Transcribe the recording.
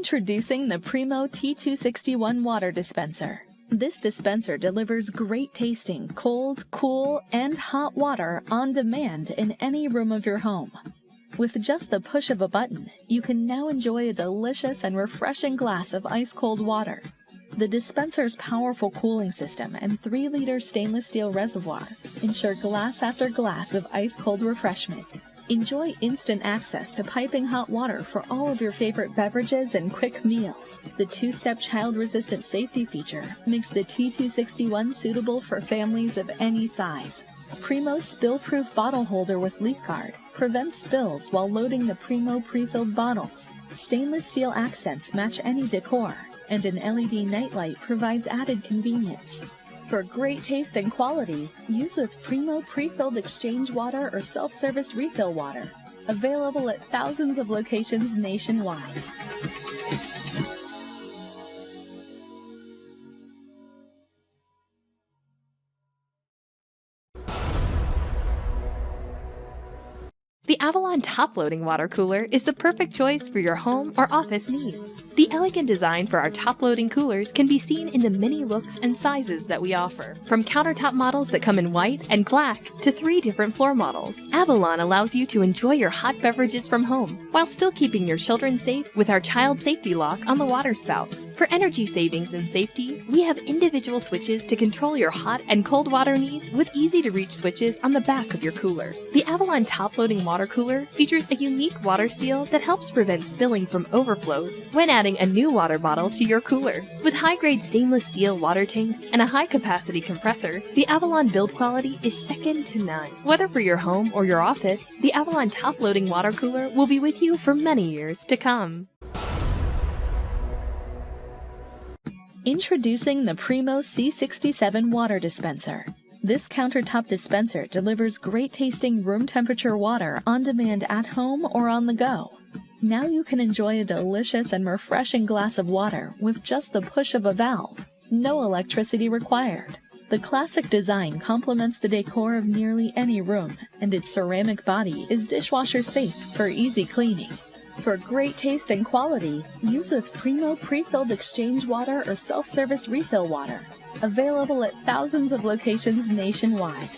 Introducing the Primo T261 Water Dispenser. This dispenser delivers great tasting cold, cool, and hot water on demand in any room of your home. With just the push of a button, you can now enjoy a delicious and refreshing glass of ice-cold water. The dispenser's powerful cooling system and 3-liter stainless steel reservoir ensure glass after glass of ice-cold refreshment. Enjoy instant access to piping hot water for all of your favorite beverages and quick meals. The 2-step child-resistant safety feature makes the T261 suitable for families of any size. Primo's spill-proof bottle holder with leak guard prevents spills while loading the Primo pre-filled bottles. Stainless steel accents match any decor, and an LED nightlight provides added convenience. For great taste and quality, use with Primo pre-filled exchange water or self-service refill water. Available at thousands of locations nationwide. The Avalon top-loading water cooler is the perfect choice for your home or office needs. The elegant design for our top-loading coolers can be seen in the many looks and sizes that we offer. From countertop models that come in white and black to 3 different floor models, Avalon allows you to enjoy your hot beverages from home while still keeping your children safe with our child safety lock on the water spout. For energy savings and safety, we have individual switches to control your hot and cold water needs with easy-to-reach switches on the back of your cooler. The Avalon top-loading water cooler features a unique water seal that helps prevent spilling from overflows when adding a new water bottle to your cooler. With high-grade stainless steel water tanks and a high-capacity compressor, the Avalon build quality is second to none. Whether for your home or your office, the Avalon top-loading water cooler will be with you for many years to come. Introducing the Primo C67 Water Dispenser. This countertop dispenser delivers great-tasting room-temperature water on demand at home or on the go. Now you can enjoy a delicious and refreshing glass of water with just the push of a valve. No electricity required. The classic design complements the decor of nearly any room, and its ceramic body is dishwasher safe for easy cleaning. For great taste and quality, use with Primo pre-filled exchange water or self-service refill water. Available at thousands of locations nationwide.